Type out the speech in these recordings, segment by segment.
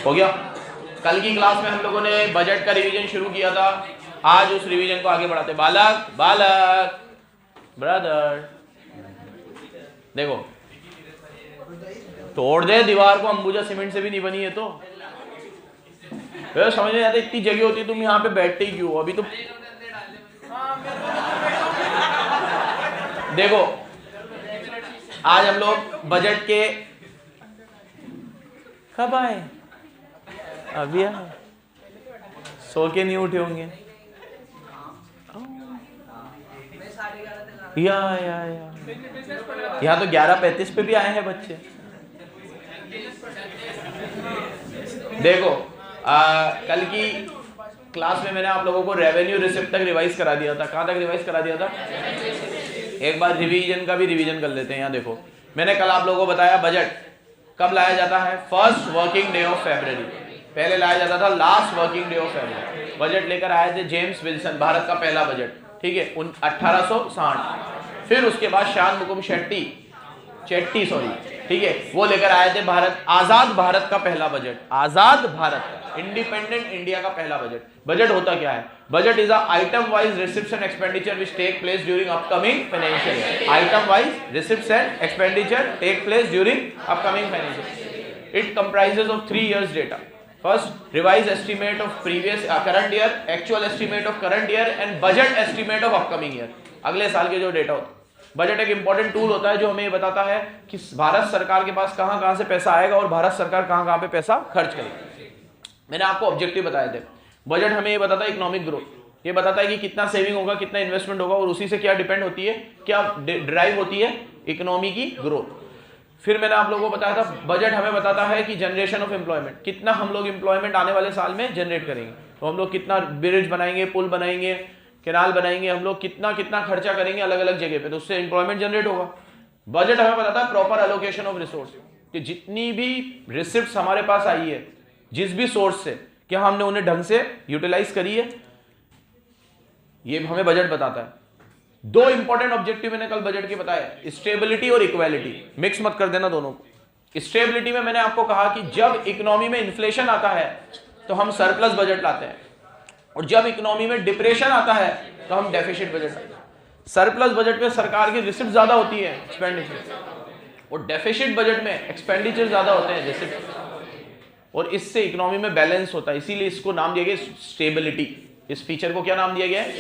हो गया। कल की क्लास में हम लोगों ने बजट का रिवीजन शुरू किया था, आज उस रिवीजन को आगे बढ़ाते। बालक बालक ब्रदर देखो, तोड़ दे दीवार को, अंबुजा सीमेंट से भी नहीं बनी है तो समझ नहीं आता। इतनी जगह होती है, तुम यहाँ पे बैठते ही क्यों? अभी तो देखो, आज हम लोग बजट के कब आए? अभी आए, सो के नहीं उठे होंगे। या यहाँ तो 11:35 पे भी आए हैं बच्चे। देखो कल की क्लास में मैंने आप लोगों को रेवेन्यू रिसिप्ट तक रिवाइज करा दिया था। कहाँ तक रिवाइज करा दिया था? एक बार रिवीजन का भी रिवीजन कर लेते हैं। यहाँ देखो, मैंने कल आप लोगों को बताया बजट कब लाया जाता है? First working day of February. पहले लाया जाता था last working day of February. Budget लेकर आए थे जेम्स विल्सन, भारत का पहला बजट, ठीक है, 1860। फिर उसके बाद शान मुकुम शेट्टी, ठीक है, वो लेकर आए थे आजाद भारत का पहला बजट, आजाद भारत, इंडिपेंडेंट इंडिया का पहला बजट। बजट होता क्या है? Budget is a item wise receipts and expenditure which take place during upcoming financial year. Item wise receipts and expenditure take place during upcoming financial. It comprises of 3 years data. First, revise estimate of previous current year, actual estimate of current year and budget estimate of upcoming year, अगले साल के जो data होता है। Budget एक important tool होता है जो हमें ये बताता है कि भारत सरकार के पास कहां कहां से पैसा आएगा और भारत सरकार कहां कहां पे पैसा खर्च करेगी। मैंने आपको ऑब्जेक्टिव बताए थे। बजट हमें ये बताता है इकोनॉमिक ग्रोथ, ये बताता है कि कितना सेविंग होगा, कितना इन्वेस्टमेंट होगा, और उसी से क्या डिपेंड होती है, क्या ड्राइव होती है इकोनॉमी की ग्रोथ। फिर मैंने आप लोगों को बताया था बजट हमें बताता है कि जनरेशन ऑफ एम्प्लॉयमेंट, कितना हम लोग एम्प्लॉयमेंट आने वाले साल में जनरेट करेंगे। तो हम लोग कितना ब्रिज बनाएंगे, पुल बनाएंगे, कैनाल बनाएंगे, हम लोग कितना कितना खर्चा करेंगे अलग अलग जगह पे, तो उससे एम्प्लॉयमेंट जनरेट होगा। बजट हमें बताता है प्रॉपर एलोकेशन ऑफ रिसोर्स, कि जितनी भी रिसिप्ट्स हमारे पास आई है जिस भी सोर्स से, क्या हमने उन्हें ढंग से यूटिलाइज करी है, ये हमें बजट बताता है। 2 इंपॉर्टेंट ऑब्जेक्टिव मैंने कल बजट के बताए, स्टेबिलिटी और इक्वालिटी। मिक्स मत कर देना दोनों को। स्टेबिलिटी में मैंने आपको कहा कि जब इकोनॉमी में इन्फ्लेशन आता है तो हम सरप्लस बजट लाते हैं, और जब इकोनॉमी में डिप्रेशन आता है तो हम डेफिसिट बजट लाते हैं। सरप्लस बजट में सरकार की रिसिप्ट ज्यादा होती है, एक्सपेंडिचर, और डेफिसिट बजट में एक्सपेंडिचर ज्यादा होते हैं, रिसिप्ट, और इससे इकोनॉमी में बैलेंस होता है। इसीलिए इसको नाम दिया गया स्टेबिलिटी। इस फीचर को क्या नाम दिया गया है?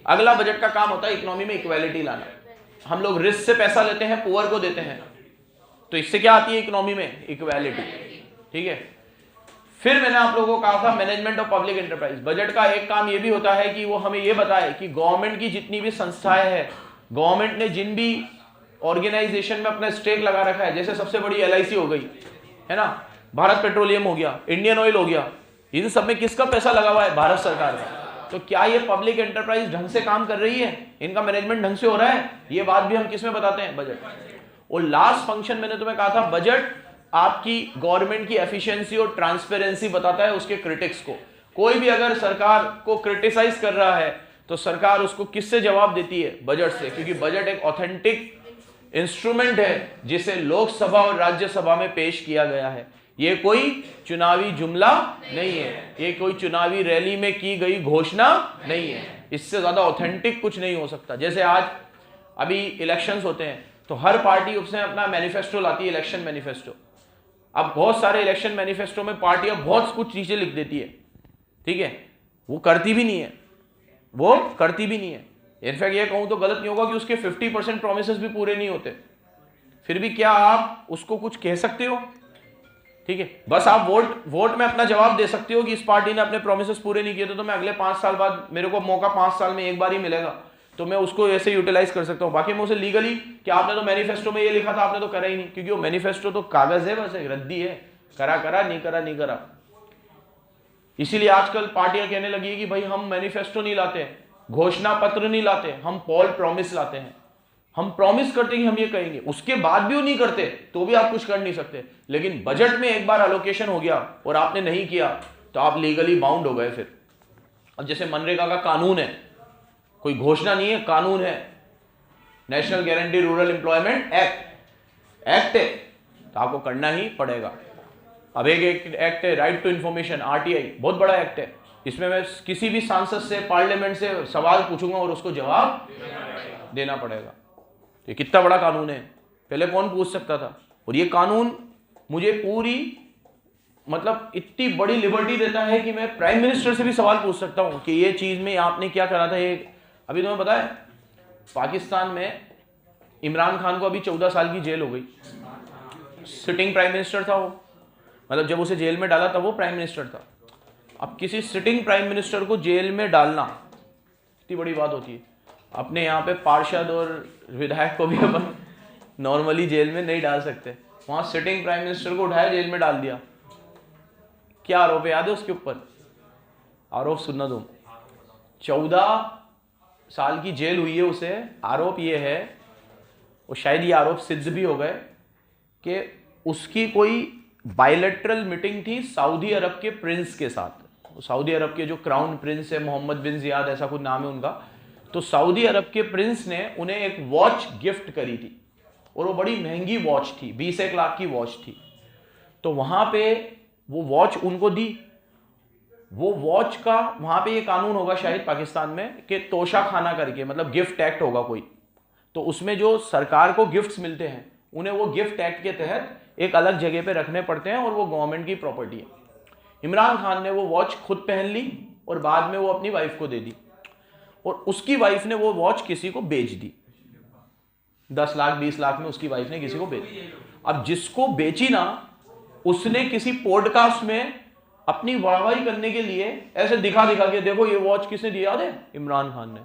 अगला बजट का काम होता है इकोनॉमी में इक्वालिटी लाना। हम लोग रिस्क से पैसा लेते हैं, पुअर को देते हैं, तो इससे क्या आती है इकोनॉमी में? इक्वालिटी, ठीक है। फिर मैंने आप लोगों को कहा था management of public enterprise. Budget का एक काम ये भी होता है कि वो हमें ये बताए कि गवर्नमेंट की जितनी भी संस्थाएं हैं, गवर्नमेंट ने जिन भी ऑर्गेनाइजेशन में अपना स्टेक लगा रखा है, जैसे सबसे बड़ी LIC हो गई है ना, भारत पेट्रोलियम हो गया, इंडियन ऑयल हो गया, इन सब में किसका पैसा लगा हुआ है? भारत सरकार का। तो क्या ये पब्लिक एंटरप्राइज ढंग से काम कर रही है, इनका मैनेजमेंट ढंग से हो रहा है? ये बात भी हम किस में बताते हैं? बजट। और लास्ट फंक्शन मैंने तुम्हें कहा था, बजट आपकी गवर्नमेंट की एफिशिएंसी और ट्रांसपेरेंसी बताता है उसके क्रिटिक्स को। कोई भी अगर सरकार को क्रिटिसाइज कर रहा है तो सरकार उसको किससे जवाब देती है? बजट से, क्योंकि बजट एक ऑथेंटिक इंस्ट्रूमेंट है जिसे लोकसभा और राज्यसभा में पेश किया गया है। ये कोई चुनावी जुमला नहीं है, ये कोई चुनावी रैली में की गई घोषणा नहीं है। इससे ज्यादा ऑथेंटिक कुछ नहीं हो सकता। जैसे आज अभी इलेक्शंस होते हैं तो हर पार्टी उसमें अपना मैनिफेस्टो लाती है, इलेक्शन मैनिफेस्टो। अब बहुत सारे इलेक्शन मैनिफेस्टो में पार्टियां बहुत कुछ चीजें लिख देती है, ठीक है, वो करती भी नहीं है, वो करती भी नहीं है। इनफैक्ट ये कहूं तो गलत नहीं होगा कि उसके 50% प्रोमिसेस भी पूरे नहीं होते, फिर भी क्या आप उसको कुछ कह सकते हो? ठीक है, बस आप वोट में अपना जवाब दे सकते हो कि इस पार्टी ने अपने प्रोमिसेस पूरे नहीं किए थे, तो मैं अगले 5 साल बाद, मेरे को मौका 5 साल में एक बार ही मिलेगा, तो मैं उसको ऐसे यूटिलाइज कर सकता हूं। बाकी मैं उसे लीगली कि आपने तो मैनिफेस्टो में ये लिखा था, आपने तो करा ही नहीं, क्योंकि वो मैनिफेस्टो तो कागज है, बस एक रद्दी है, करा नहीं करा। इसीलिए आजकल पार्टियां कहने लगी है कि भाई हम मैनिफेस्टो नहीं लाते, घोषणा पत्र नहीं लाते, हम पॉल प्रॉमिस लाते हैं। हम प्रॉमिस करते कि हम ये कहेंगे, उसके बाद भी वो नहीं करते तो भी आप कुछ कर नहीं सकते। लेकिन बजट में एक बार एलोकेशन हो गया और आपने नहीं किया तो आप लीगली बाउंड हो गए। फिर अब जैसे मनरेगा का कानून है, कोई घोषणा नहीं है, कानून है, national guarantee rural employment act है, तो आपको करना ही पड़ेगा। अब एक एक्ट है राइट टू इन्फॉर्मेशन, RTI, बहुत बड़ा एक्ट है। इसमें मैं किसी भी सांसद से, पार्लियामेंट से सवाल पूछूंगा और उसको जवाब देना पड़ेगा। ये कितना बड़ा कानून है, पहले कौन पूछ सकता था? और ये कानून मुझे पूरी मतलब इतनी बड़ी लिबर्टी देता है कि मैं प्राइम मिनिस्टर से भी सवाल पूछ सकता हूं कि ये चीज में आपने क्या करा था। ये अभी तुम्हें पता है पाकिस्तान में इमरान खान को अभी 14 साल की जेल हो गई। सिटिंग प्राइम मिनिस्टर था वो, मतलब जब उसे जेल में डाला तब वो प्राइम मिनिस्टर था। अब किसी सिटिंग प्राइम मिनिस्टर को जेल में डालना इतनी बड़ी बात होती है। अपने यहाँ पे पार्षद और विधायक को भी अपन नॉर्मली जेल में नहीं डाल सकते, वहां सिटिंग प्राइम मिनिस्टर को उठाया जेल में डाल दिया। क्या आरोप है याद है उसके ऊपर? आरोप सुनना तुम, 14 साल की जेल हुई है उसे। आरोप ये है, और शायद ये आरोप सिद्ध भी हो गए, कि उसकी कोई बायलैटरल मीटिंग थी सऊदी अरब के प्रिंस के साथ। सऊदी अरब के जो क्राउन प्रिंस है, मोहम्मद बिन जियाद ऐसा कुछ नाम है उनका, तो सऊदी अरब के प्रिंस ने उन्हें एक वॉच गिफ्ट करी थी, और वो बड़ी महंगी वॉच थी, 20 लाख की वॉच थी। तो वहां पे वो वॉच उनको दी। वो वॉच का वहां पे ये कानून होगा शायद पाकिस्तान में कि तोशा खाना करके, मतलब गिफ्ट एक्ट होगा कोई, तो उसमें जो सरकार को गिफ्ट्स मिलते हैं उन्हें वो गिफ्ट एक्ट के तहत एक अलग जगह पे रखने पड़ते हैं, और वो गवर्नमेंट की प्रॉपर्टी है। इमरान खान ने वो वॉच खुद पहन ली और बाद में वो अपनी वाइफ को दे दी, और उसकी वाइफ ने वो वॉच किसी को बेच दी। 10 लाख 20 लाख में उसकी वाइफ ने किसी को बेच दी। अब जिसको बेची ना, उसने किसी पॉडकास्ट में अपनी वाहवाही करने के लिए ऐसे दिखा के, देखो ये वॉच किसने दी याद है? इमरान खान ने।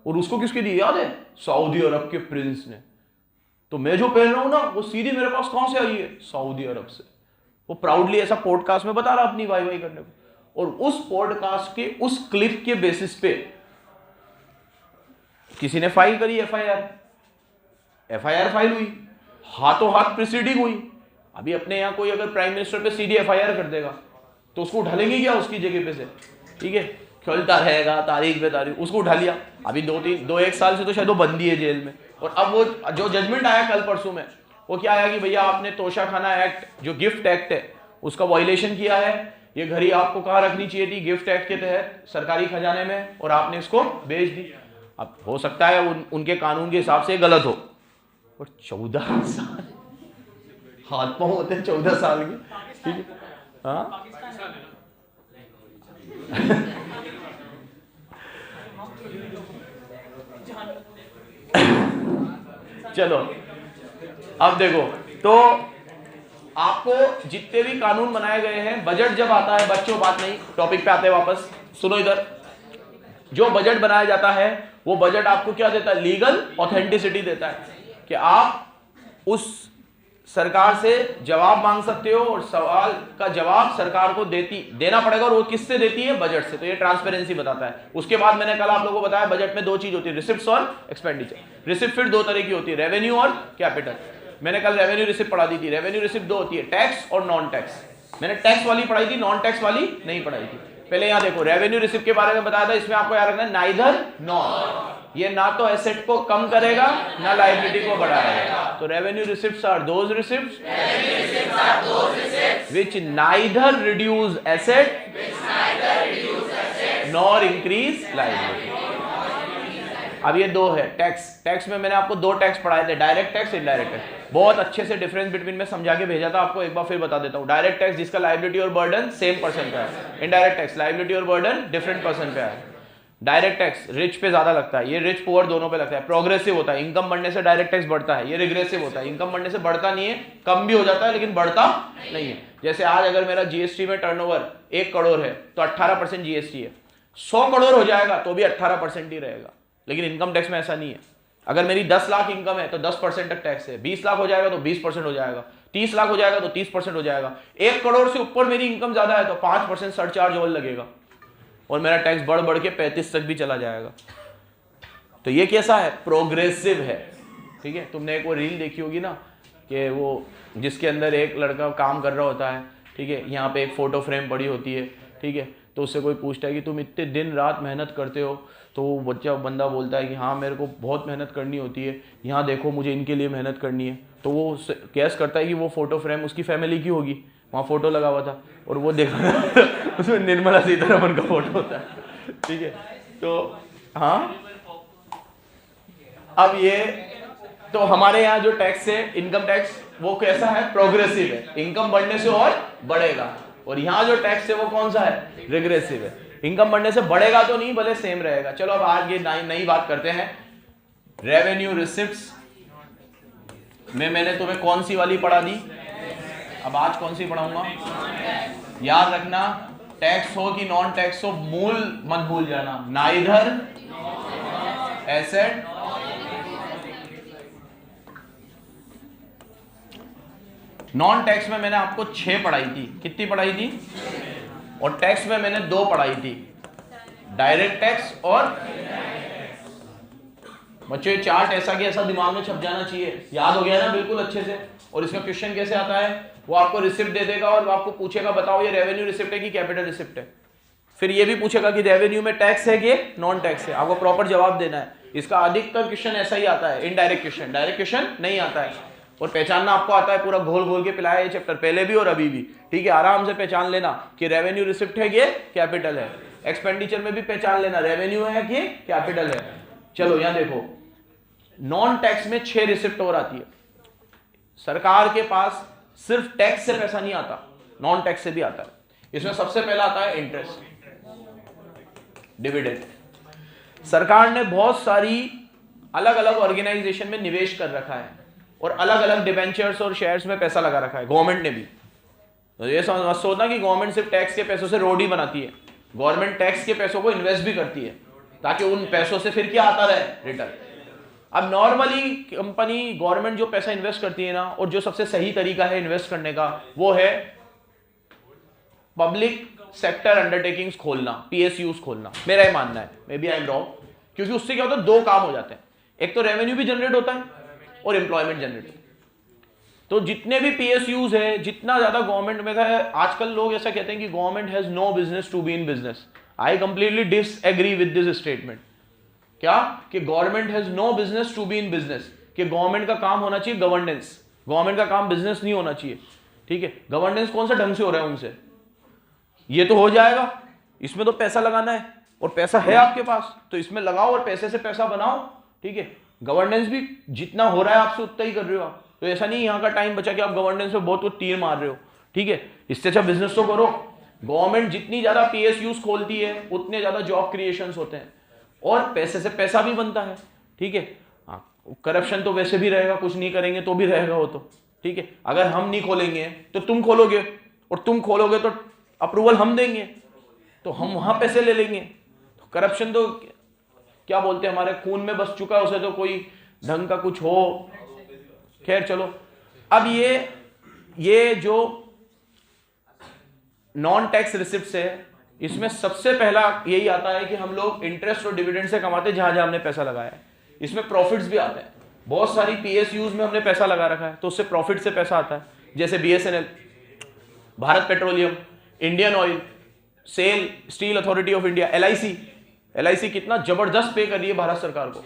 और उसको किसके दी याद है? सऊदी अरब के प्रिंस ने। तो मैं जो पहन रहा हूं ना, वो सीधी मेरे पास कहां से आई है? सऊदी अरब से। वो प्राउडली ऐसा पॉडकास्ट में बता रहा अपनी वाहवाही करने को, और उस पॉडकास्ट के उस क्लिप के बेसिस पे किसी ने फाइल करी एफआईआर फाइल हुई, हाथों हाथ प्रोसीडिंग हुई। अभी अपने यहां कोई अगर प्राइम मिनिस्टर पे सीधी एफआईआर कर देगा तो उसको उठा लेंगे क्या उसकी जगह पे से? ठीक है, चलता रहेगा तारीख पे तारीख, उसको उठा लिया। अभी 1 साल से तो शायद वो बंदी है जेल में, और अब वो जो जजमेंट आया कल परसों में, वो क्या आया कि भैया आपने तोशा खाना एक्ट, जो गिफ्ट एक्ट है, उसका वायलेशन किया है। ये घड़ी आपको कहाँ रखनी चाहिए थी? गिफ्ट एक्ट के तहत सरकारी खजाने में, और आपने इसको बेच दी। अब हो सकता है उनके कानून के हिसाब से गलत हो, और 14 साल हाथ पांव होते हैं 14 साल के, ठीक है? हाँ चलो अब देखो, तो आपको जितने भी कानून बनाए गए हैं, बजट जब आता है, बच्चों बात नहीं, टॉपिक पे आते हैं वापस, सुनो इधर। जो बजट बनाया जाता है वो बजट आपको क्या देता है? लीगल ऑथेंटिसिटी देता है, कि आप उस सरकार से जवाब मांग सकते हो, और सवाल का जवाब सरकार को देना पड़ेगा, और वो किससे देती है? बजट से। तो ये ट्रांसपेरेंसी बताता है। उसके बाद मैंने कल आप लोगों को बताया बजट में 2 चीज होती है, रिसिप्ट्स और एक्सपेंडिचर। रिसिप्ट फिर 2 तरह की होती है, रेवेन्यू और कैपिटल। मैंने कल रेवेन्यू रिसिप्ट पढ़ा दी थी। रेवेन्यू रिसिप्ट 2 होती है, टैक्स और नॉन टैक्स। मैंने टैक्स वाली पढ़ाई थी, नॉन टैक्स वाली नहीं पढ़ाई थी। पहले यहां देखो, रेवेन्यू रिसिप्ट के बारे में बताया था, इसमें आपको याद रखना है नाइदर नॉर। ये ना तो एसेट को कम करेगा ना लायबिलिटी को बढ़ाएगा। तो revenue receipts are those receipts which neither reduce asset nor increase liability। अब ये 2 है टैक्स। टैक्स में मैंने आपको 2 टैक्स पढ़ाए थे, डायरेक्ट टैक्स, इनडायरेक्ट टैक्स। बहुत अच्छे से डिफरेंस बिटवीन में समझा के भेजा था आपको, एक बार फिर बता देता हूँ। डायरेक्ट टैक्स जिसका लायबिलिटी और बर्डन सेम पर्सन पे है। इनडायरेक्ट टैक्स लायबिलिटी और बर्डन डिफरेंट पर्सन पे है। डायरेक्ट टैक्स रिच पे ज्यादा लगता है, ये रिच पुअर दोनों पे लगता है। प्रोग्रेसिव होता है, इनकम बढ़ने से डायरेक्ट टैक्स बढ़ता है। ये रिग्रेसिव होता है, इनकम बढ़ने से बढ़ता नहीं है, कम भी हो जाता है लेकिन बढ़ता नहीं है। जैसे आज अगर मेरा जीएसटी में टर्नओवर 1 करोड़ है तो 18% जीएसटी है। 100 करोड़ हो जाएगा तो भी 18% ही रहेगा, लेकिन इनकम टैक्स में ऐसा नहीं है। अगर मेरी 10 लाख इनकम है तो 10% तक टैक्स है, 20 लाख हो जाएगा तो 20% हो जाएगा, 30 लाख हो जाएगा तो 30% हो जाएगा। 1 करोड़ से ऊपर मेरी इनकम ज्यादा है तो 5% सरचार्ज और लगेगा, और मेरा टैक्स बढ़ बढ़ के 35 तक भी चला जाएगा। तो ये कैसा है? प्रोग्रेसिव है। ठीक है, तुमने एक वो रील देखी होगी ना, कि वो जिसके अंदर एक लड़का काम कर रहा होता है, ठीक है, यहाँ पे एक फोटो फ्रेम पड़ी होती है, ठीक है, तो उससे कोई पूछता है कि तुम इतने दिन रात मेहनत करते हो, तो वो बंदा बोलता है कि हाँ मेरे को बहुत मेहनत करनी होती है, यहाँ देखो मुझे इनके लिए मेहनत करनी है। तो वो गैस करता है कि वो फोटो फ्रेम उसकी फैमिली की होगी, वहाँ फोटो लगा हुआ था और वो देखा उसमें निर्मला सीतारमण का फोटो होता है, ठीक है। तो हाँ, अब ये तो हमारे यहाँ जो टैक्स है, इनकम टैक्स, वो कैसा है? प्रोग्रेसिव है, इनकम बढ़ने से और बढ़ेगा। और यहाँ जो टैक्स है वो कौन सा है? रिग्रेसिव है, इनकम बढ़ने से बढ़ेगा तो नहीं, भले सेम रहेगा। चलो अब आगे नई बात करते हैं। रेवेन्यू रिसिप्ट्स में मैंने तुम्हें कौन सी वाली पढ़ा दी, अब आज कौन सी पढ़ाऊंगा? याद रखना, टैक्स हो कि नॉन टैक्स हो, मूल मत भूल जाना, नाइदर एसेट नॉन टैक्स में मैंने आपको 6 पढ़ाई थी। कितनी पढ़ाई थी? और टैक्स में मैंने 2 पढ़ाई थी, डायरेक्ट टैक्स और बच्चों ये चार्ट ऐसा कि ऐसा दिमाग में छप जाना चाहिए। याद हो गया ना बिल्कुल अच्छे से? और इसका क्वेश्चन कैसे आता है? वो आपको रिसिप्ट दे देगा और वो आपको पूछेगा बताओ ये रेवेन्यू रिसिप्ट है कि कैपिटल रिसिप्ट है। फिर ये भी पूछेगा कि रेवेन्यू में टैक्स है कि नॉन टैक्स है। आपको प्रॉपर जवाब देना है। इसका अधिकतर क्वेश्चन ऐसा ही आता है, इनडायरेक्ट क्वेश्चन, डायरेक्ट क्वेश्चन नहीं आता है। और पहचानना आपको आता है, पूरा घोल घोल के पिलाया ये चैप्टर, पहले भी और अभी भी, ठीक है। आराम से पहचान लेना कि रेवेन्यू रिसिप्ट है कि कैपिटल है। एक्सपेंडिचर में भी पहचान लेना रेवेन्यू है कि कैपिटल है। चलो यहां देखो, नॉन टैक्स में 6 रिसिप्ट और आती है। सरकार के पास सिर्फ टैक्स से पैसा नहीं आता, नॉन टैक्स से भी आता है। इसमें सबसे पहला आता है इंटरेस्ट, डिविडेंड। सरकार ने बहुत सारी अलग अलग ऑर्गेनाइजेशन में निवेश कर रखा है और अलग अलग डिबेंचर्स और शेयर्स में पैसा लगा रखा है, गवर्नमेंट ने भी। तो ये मत सोचना कि गवर्नमेंट सिर्फ टैक्स के पैसों से रोड ही बनाती है। गवर्नमेंट टैक्स के पैसों को इन्वेस्ट भी करती है ताकि उन पैसों से फिर क्या आता रहे? रिटर्न। अब नॉर्मली कंपनी, गवर्नमेंट जो पैसा इन्वेस्ट करती है ना, और जो सबसे सही तरीका है इन्वेस्ट करने का, वो है पब्लिक सेक्टर अंडरटेकिंग्स खोलना, पीएसयूज खोलना। मेरा ही मानना है, maybe I am wrong, क्योंकि उससे क्या होता है? 2 काम हो जाते हैं, एक तो रेवेन्यू भी जनरेट होता है और एम्प्लॉयमेंट जनरेट होता है। तो जितने भी पीएसयूज है, जितना ज्यादा गवर्नमेंट में है, आजकल लोग ऐसा कहते हैं कि government has no business to be in business. I completely disagree with this statement. क्या? कि government has no business to be in business, कि गवर्नमेंट का काम होना चाहिए गवर्नेंस, गवर्नमेंट का काम बिजनेस नहीं होना चाहिए, ठीक है। गवर्नेंस कौन सा ढंग से हो रहा है उनसे? ये तो हो जाएगा, इसमें तो पैसा लगाना है और पैसा है आपके पास, तो इसमें लगाओ और पैसे से पैसा बनाओ, ठीक है। गवर्नेंस भी जितना हो रहा है आपसे उतना ही कर रहे हो आप। तो ऐसा नहीं यहाँ का टाइम बचा कि आप गवर्नेंस में बहुत कुछ तीर मार रहे हो, ठीक है। इससे अच्छा बिजनेस तो करो। गवर्नमेंट जितनी ज्यादा पीएसयूज खोलती है उतने ज्यादा जॉब क्रिएशंस होते हैं और पैसे से पैसा भी बनता है, ठीक है। हाँ, करप्शन तो वैसे भी रहेगा, कुछ नहीं करेंगे तो भी रहेगा वो तो, ठीक है। अगर हम नहीं खोलेंगे तो तुम खोलोगे, और तुम खोलोगे तो अप्रूवल हम देंगे, तो हम वहां पैसे ले लेंगे। तो करप्शन तो क्या बोलते हैं, हमारे खून में बस चुका है, उसे तो कोई ढंग का कुछ हो। खैर चलो, अब ये जो नॉन टैक्स रिसिप्ट्स है, इसमें सबसे पहला यही आता है कि हम लोग इंटरेस्ट और डिविडेंड से कमाते हैं जहां जहां हमने पैसा लगाया है। इसमें प्रॉफिट्स भी आते हैं, बहुत सारी पीएसयूज में हमने पैसा लगा रखा है तो उससे प्रॉफिट से पैसा आता है, जैसे BSNL, Bharat petroleum, Indian oil, SAIL, steel authority of India, LIC कितना जबरदस्त पे कर रही है भारत सरकार को।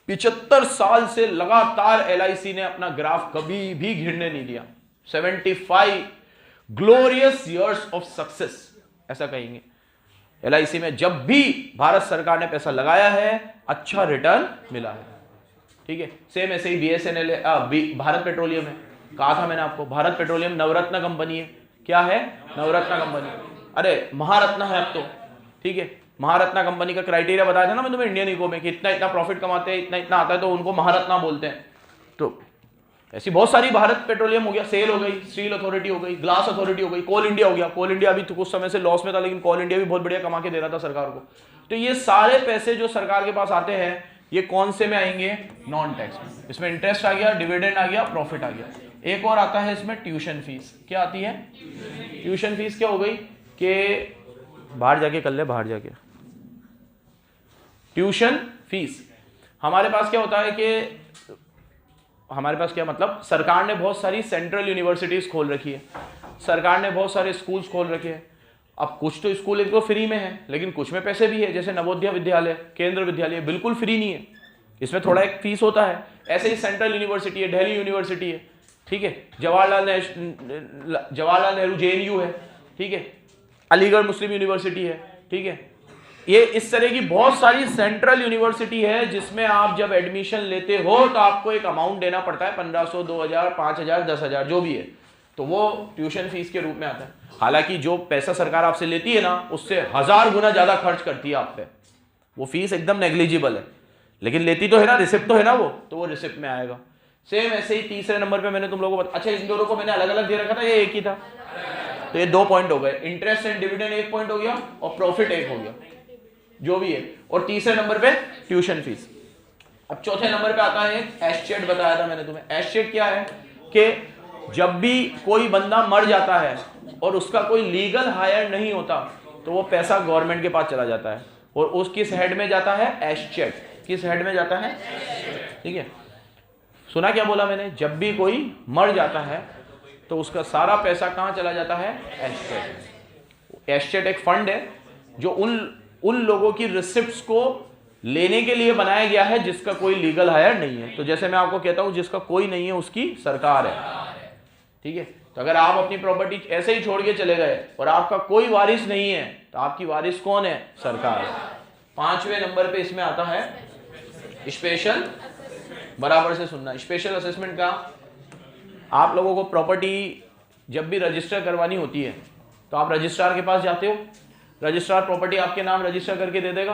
75 साल से लगातार एलआईसी ने अपना ग्राफ कभी भी गिरने नहीं दिया। 75 ग्लोरियस ईयर्स ऑफ सक्सेस, ऐसा कहेंगे। एलआईसी में जब भी भारत सरकार ने पैसा लगाया है अच्छा रिटर्न मिला है, ठीक है। सेम ऐसे ही बीएसएनएल है, भारत पेट्रोलियम है। कहा था मैंने आपको, भारत पेट्रोलियम नवरत्न कंपनी है। क्या है? नवरत्न कंपनी। अरे महारत्न है अब तो, ठीक है। महारत्न कंपनी का क्राइटेरिया बताया था ना मैं तुम्हें इंडियन इको में, कि इतना इतना प्रॉफिट कमाते हैं, इतना इतना आता है तो उनको महारत्ना बोलते हैं। तो ऐसी बहुत सारी, भारत पेट्रोलियम हो गया, सेल हो गई, स्टील अथॉरिटी हो गई, ग्लास अथॉरिटी हो गई, कोल इंडिया हो गया। कोल इंडिया अभी तो कुछ समय से लॉस में था, लेकिन कोल इंडिया भी बहुत बढ़िया कमा के दे रहा था सरकार को। तो ये सारे पैसे जो सरकार के पास आते हैं, ये कौन से में आएंगे? नॉन टैक्स में। इसमें इंटरेस्ट आ गया, डिविडेंड आ गया, प्रॉफिट आ गया। एक और आता है इसमें ट्यूशन फीस। क्या आती है? ट्यूशन फीस क्या हो गई कि बाहर जाके कर ले, बाहर जाके। ट्यूशन फीस हमारे पास क्या होता है कि हमारे पास क्या मतलब, सरकार ने बहुत सारी सेंट्रल यूनिवर्सिटीज खोल रखी है, सरकार ने बहुत सारे स्कूल्स खोल रखे हैं। अब कुछ तो स्कूल एक तो फ्री में है, लेकिन कुछ में पैसे भी है, जैसे नवोदय विद्यालय, केंद्र विद्यालय, बिल्कुल फ्री नहीं है, इसमें थोड़ा एक फीस होता है। ऐसे ही सेंट्रल यूनिवर्सिटी है, दिल्ली यूनिवर्सिटी है, ठीक है, जवाहरलाल नेहरू JNU है, ठीक है, अलीगढ़ मुस्लिम यूनिवर्सिटी है, ठीक है। ये इस तरह की बहुत सारी सेंट्रल यूनिवर्सिटी है जिसमें आप जब एडमिशन लेते हो तो आपको एक अमाउंट देना पड़ता है, 1500, 2000, 5000, 10,000 जो भी है, तो वो ट्यूशन फीस के रूप में आता है। हालांकि जो पैसा सरकार आपसे लेती है ना, उससे 1000 गुना ज्यादा खर्च करती है आप पे, वो फीस एकदम नेग्लिजिबल है, लेकिन लेती तो है ना, रिसिप्ट तो है ना वो, तो वो रिसिप्ट में आएगा। सेम ऐसे ही तीसरे नंबर पे मैंने तुम लोगों को अच्छा, इन दोनों को मैंने अलग अलग दे रखा था, ये एक ही था, तो ये 2 पॉइंट हो गए। इंटरेस्ट एंड डिविडेंड 1 पॉइंट हो गया और प्रॉफिट 1 हो गया, जो भी है। और तीसरे नंबर पे ट्यूशन फीस। अब चौथे नंबर पे आता है एस्टेट, बताया था मैंने तुम्हें। एस्टेट क्या है कि जब भी कोई बंदा मर जाता है और उसका कोई लीगल हायर नहीं होता तो वो पैसा गवर्नमेंट के पास चला जाता है, और उस किस हेड में जाता है? एस्टेट। किस हेड में जाता है? ठीक है, सुना क्या बोला मैंने? जब भी कोई मर जाता है तो उसका सारा पैसा कहां चला जाता है? एस्टेट। एस्टेट एक फंड है जो उन लोगों की रिसिप्ट्स को लेने के लिए बनाया गया है जिसका कोई लीगल हायर नहीं है। तो जैसे मैं आपको कहता हूं जिसका कोई नहीं है उसकी सरकार है, ठीक है। तो अगर आप अपनी प्रॉपर्टी ऐसे ही छोड़ के चले गए और आपका कोई वारिस नहीं है तो आपकी वारिस कौन है? सरकार है। 5वें नंबर पे इसमें आता है स्पेशल, बराबर से सुनना, स्पेशल असेसमेंट का। आप लोगों को प्रॉपर्टी जब भी रजिस्टर करवानी होती है तो आप रजिस्ट्रार के पास जाते हो, रजिस्ट्रार प्रॉपर्टी आपके नाम रजिस्टर करके दे देगा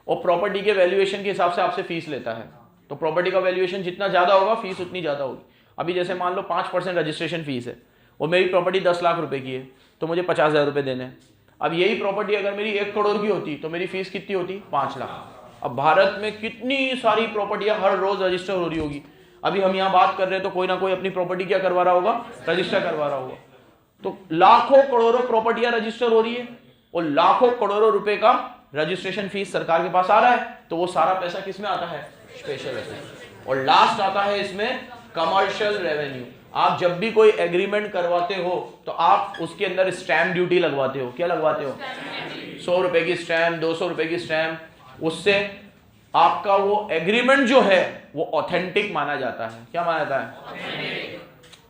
और प्रॉपर्टी के वैल्यूएशन के हिसाब से आपसे फीस लेता है। तो प्रॉपर्टी का वैल्यूएशन जितना ज़्यादा होगा फीस उतनी ज़्यादा होगी। अभी जैसे मान लो 5% रजिस्ट्रेशन फीस है और मेरी प्रॉपर्टी 10 लाख रुपए की है तो मुझे 50,000 रुपये देने हैं। अब यही प्रॉपर्टी अगर मेरी 1 करोड़ की होती तो मेरी फीस कितनी होती? 5 लाख। अब भारत में कितनी सारी प्रॉपर्टियां हर रोज रजिस्टर हो रही होगी। अभी हम यहाँ बात कर रहे हैं तो कोई ना कोई अपनी प्रॉपर्टी क्या करवा रहा होगा? रजिस्टर करवा रहा होगा। तो लाखों करोड़ों प्रॉपर्टियां रजिस्टर हो रही है और लाखों करोड़ों रुपए का रजिस्ट्रेशन फीस सरकार के पास आ रहा है, तो वो सारा पैसा किस में आता है? Special assessment. और लास्ट आता है इसमें कमर्शियल रेवेन्यू। आप जब भी कोई एग्रीमेंट करवाते हो तो आप उसके अंदर स्टैंप ड्यूटी लगवाते हो। क्या लगवाते हो? 100 रुपए की स्टैंप, 200 रुपए की स्टैंप। उससे आपका वो एग्रीमेंट जो है वो ऑथेंटिक माना जाता है। क्या माना जाता है?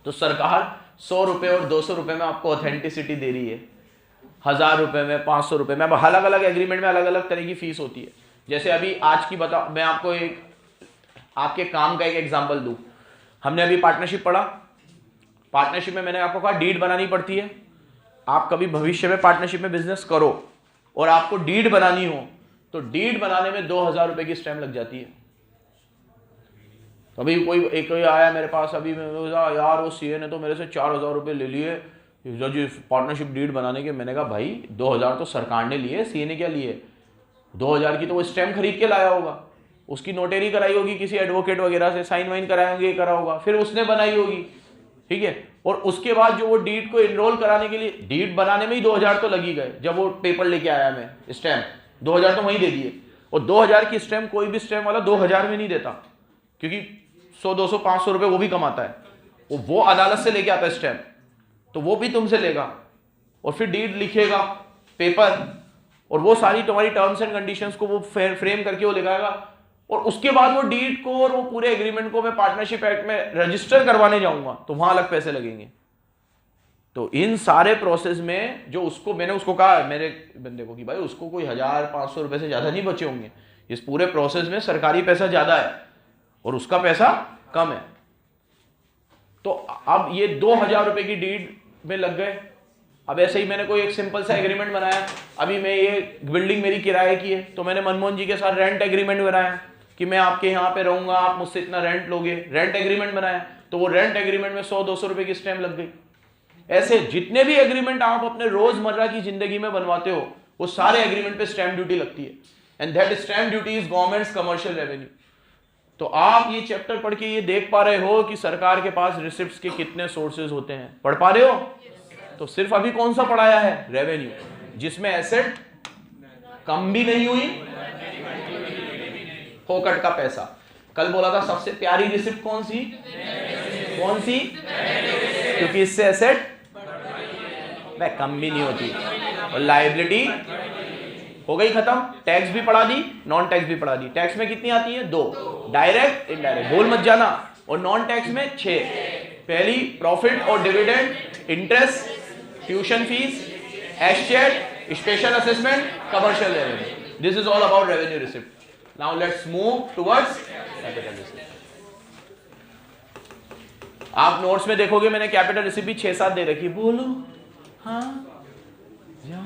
तो सरकार 100 रुपए और 200 रुपए में आपको ऑथेंटिसिटी दे रही है, 1000 रुपए में, 500 रुपए में। अब अलग अलग एग्रीमेंट में अलग अलग तरह की फीस होती है। जैसे अभी आज की बता, मैं आपको एक आपके काम का एक एग्जांपल दूं। हमने अभी पार्टनरशिप पढ़ा। पार्टनरशिप में मैंने आपको कहा डीड बनानी पड़ती है। आप कभी भविष्य में पार्टनरशिप में बिजनेस करो और आपको डीड बनानी हो तो डीड बनाने में 2000 रुपए की स्टैम्प लग जाती है। अभी कोई एक आया मेरे पास, अभी यार वो सीए ने तो मेरे से 4000 रुपये ले लिए पार्टनरशिप डीड बनाने के। मैंने कहा भाई 2000 तो सरकार ने लिए, सीए ने क्या लिए? 2000 की तो वो स्टैम्प खरीद के लाया होगा, उसकी नोटरी कराई होगी किसी एडवोकेट वगैरह से, साइन वाइन कराए होंगे, करा होगा, फिर उसने बनाई होगी, ठीक है। और उसके बाद जो वो डीड को इनरोल कराने के लिए, डीड बनाने में ही 2000 तो लगी गए। जब वो पेपर लेके आया मैं स्टैम्प, 2000 तो वहीं दे दिए। और 2000 की स्टैम्प कोई भी स्टैम्प वाला 2000 में नहीं देता, क्योंकि 100, 200, 500 रुपए वो भी कमाता है। वो अदालत से लेके आता है स्टैम्प, तो वो भी तुमसे लेगा और फिर डीड लिखेगा पेपर, और वो सारी तुम्हारी टर्म्स एंड कंडीशंस को वो फ्रेम करके वो लगाएगा। और उसके बाद वो डीड को और वो पूरे एग्रीमेंट को मैं पार्टनरशिप एक्ट में रजिस्टर करवाने जाऊंगा तो वहां अलग पैसे लगेंगे। तो इन सारे प्रोसेस में जो उसको, मैंने उसको कहा मेरे बंदे को कि भाई उसको कोई 1500 रुपए से ज्यादा नहीं बचे होंगे। इस पूरे प्रोसेस में सरकारी पैसा ज्यादा है और उसका पैसा कम है। तो अब ये 2000 रुपए की डीड में लग गए। अब ऐसे ही मैंने कोई एक सिंपल सा एग्रीमेंट बनाया। अभी मैं ये बिल्डिंग मेरी किराए की है तो मैंने मनमोहन जी के साथ रेंट एग्रीमेंट बनाया कि मैं आपके यहाँ पे रहूंगा, आप मुझसे इतना रेंट लोगे। रेंट एग्रीमेंट बनाया तो वो रेंट एग्रीमेंट में 100-200 रुपए की स्टैम्प लग गई। ऐसे जितने भी एग्रीमेंट आप अपने रोजमर्रा की जिंदगी में बनवाते हो वो सारे एग्रीमेंट पे स्टैम्प ड्यूटी लगती है, and that stamp duty is governments commercial revenue. तो आप ये चैप्टर पढ़ के ये देख पा रहे हो कि सरकार के पास रिसिप्ट्स के कितने सोर्सेज होते हैं। पढ़ पा रहे हो? तो सिर्फ अभी कौन सा पढ़ाया है? रेवेन्यू, जिसमें एसेट कम भी नहीं हुई, फोकट का पैसा। कल बोला था सबसे प्यारी रिसिप्ट कौन सी? कौन सी? क्योंकि इससे एसेट वह कम भी नहीं होती और लायबिलिटी हो गई खत्म। टैक्स भी पढ़ा दी, नॉन टैक्स भी पढ़ा दी। टैक्स में कितनी आती है? 2, डायरेक्ट, इनडायरेक्ट, भूल मत जाना। और नॉन टैक्स में 6, पहली प्रॉफिट और dividend, interest, tuition fees, estate, special assessment, commercial revenue. This is all about revenue receipt. Now let's move towards capital receipt. आप नोट्स में देखोगे मैंने कैपिटल रिसिप्ट भी 6-7 दे रखी. बोलो हाँ जाओ.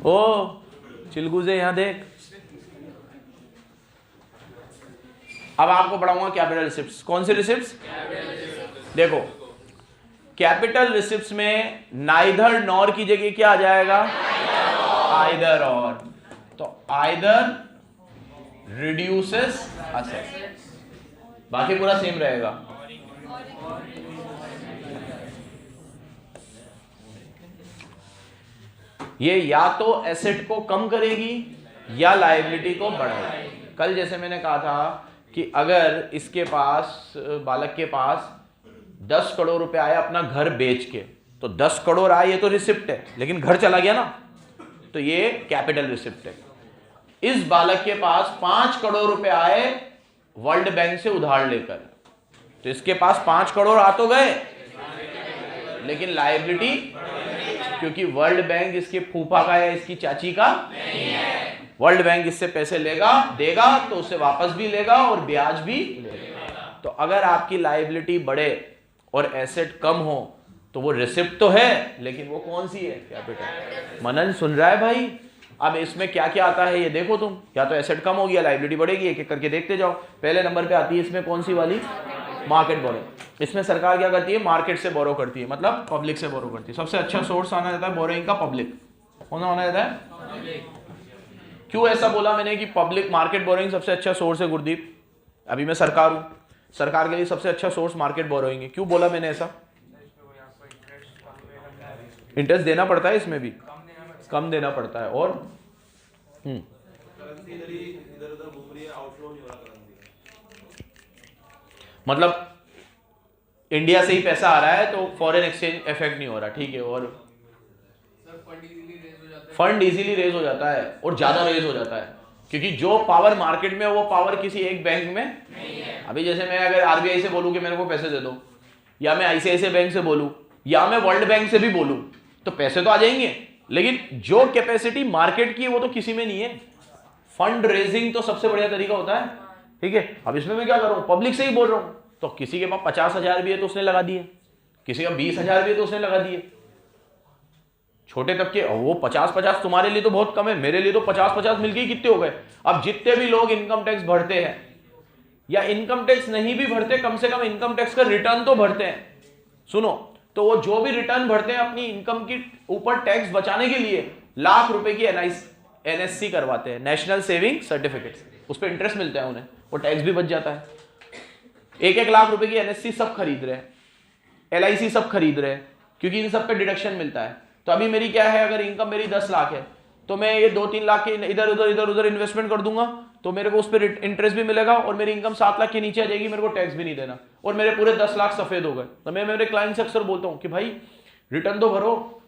ओ चिलगुजे यहां देख. अब आपको पढ़ाऊंगा कैपिटल रिसिप्ट्स. कौन सी रिसिप्ट्स? देखो कैपिटल रिसिप्ट्स में नाइदर नॉर की जगह क्या आ जाएगा? आइदर और. तो आइदर रिड्यूसेस असेट, बाकी पूरा सेम रहेगा. ये या तो एसेट को कम करेगी या लायबिलिटी को बढ़ाएगी. कल जैसे मैंने कहा था कि अगर इसके पास, बालक के पास 10 करोड़ रुपए आया अपना घर बेच के, तो 10 करोड़ आए, ये तो रिसिप्ट है, लेकिन घर चला गया ना, तो ये कैपिटल रिसिप्ट है. इस बालक के पास 5 करोड़ रुपए आए वर्ल्ड बैंक से उधार लेकर, तो इसके पास 5 करोड़ आ तो गए, लेकिन लायबिलिटी, क्योंकि वर्ल्ड बैंक इसके फूफा का या इसकी चाची का नहीं है. वर्ल्ड बैंक इससे पैसे लेगा, देगा तो उससे वापस भी लेगा और ब्याज भी लेगा. तो अगर आपकी लायबिलिटी बढ़े और एसेट कम हो तो वो रिसिप्ट तो है, लेकिन वो कौन सी है? कैपिटल. मनन सुन रहा है भाई? अब इसमें क्या क्या आता है ये देखो तुम. या तो एसेट कम हो गया, लायबिलिटी बढ़ेगी, एक एक करके देखते जाओ. पहले नंबर पे आती है इसमें कौन सी वाली? मार्केट बोरो. इसमें सरकार क्या करती है? मार्केट से बोरो करती है, मतलब पब्लिक से बोरो करती है. सबसे अच्छा सोर्स आना जाता है बोरोइंग का पब्लिक. होना जाता है. क्यों ऐसा बोला मैंने कि पब्लिक मार्केट बोरोइंग सबसे अच्छा सोर्स है गुरदीप? अभी मैं सरकार हूं, सरकार के लिए सबसे अच्छा सोर्स मार्केट बोरोइंग है. क्यों बोला मैंने ऐसा? इंटरेस्ट देना पड़ता है, इसमें भी कम देना पड़ता है. और मतलब इंडिया से ही पैसा आ रहा है तो फॉरेन एक्सचेंज इफेक्ट नहीं हो रहा. ठीक है. और फंड इजीली रेज हो जाता है और ज्यादा रेज हो जाता है, क्योंकि जो पावर मार्केट में वो पावर किसी एक बैंक में नहीं है. अभी जैसे मैं अगर आरबीआई से बोलूं कि मेरे को पैसे दे दो, या मैं आईसीआईसीआई बैंक से बोलूं, या मैं वर्ल्ड बैंक से भी बोलूं, तो पैसे तो आ जाएंगे, लेकिन जो कैपेसिटी मार्केट की है वो तो किसी में नहीं है. फंड रेजिंग तो सबसे बढ़िया तरीका होता है. ठीक है. अब इसमें मैं क्या कर रहा हूं? पब्लिक से ही बोल रहा हूं. तो किसी के पास 50,000 भी है तो उसने लगा दिए, किसी का 20,000 भी है तो उसने लगा दिए. छोटे तबके, वो 50-50 तुम्हारे लिए तो बहुत कम है, मेरे लिए तो 50-50 मिलके ही कितने हो गए. अब जितने भी लोग इनकम टैक्स भरते हैं या इनकम टैक्स नहीं भी भरते, कम से कम इनकम टैक्स का रिटर्न तो भरते हैं. सुनो, तो वो जो भी रिटर्न भरते हैं अपनी इनकम की ऊपर टैक्स बचाने के लिए लाख रुपए की एनएससी करवाते हैं, नेशनल सेविंग सर्टिफिकेट. उस पर इंटरेस्ट मिलता है उन्हें, वो टैक्स भी बच जाता है. 1-1 लाख रुपए की एनएससी सब खरीद रहे हैं, एलआईसी सब खरीद रहे हैं, क्योंकि इन सब पे डिडक्शन मिलता है. तो अभी मेरी क्या है, अगर इनकम मेरी 10 लाख है तो मैं ये 2-3 लाख के इधर उधर इन्वेस्टमेंट कर दूंगा, तो मेरे को उस पर इंटरेस्ट भी मिलेगा और मेरी इनकम 7 लाख के नीचे आ जाएगी, मेरे को टैक्स भी नहीं देना, और मेरे पूरे 10 लाख सफेद हो गए. तो मैं मेरे क्लाइंट से अक्सर बोलता हूँ कि भाई रिटर्न तो भरो,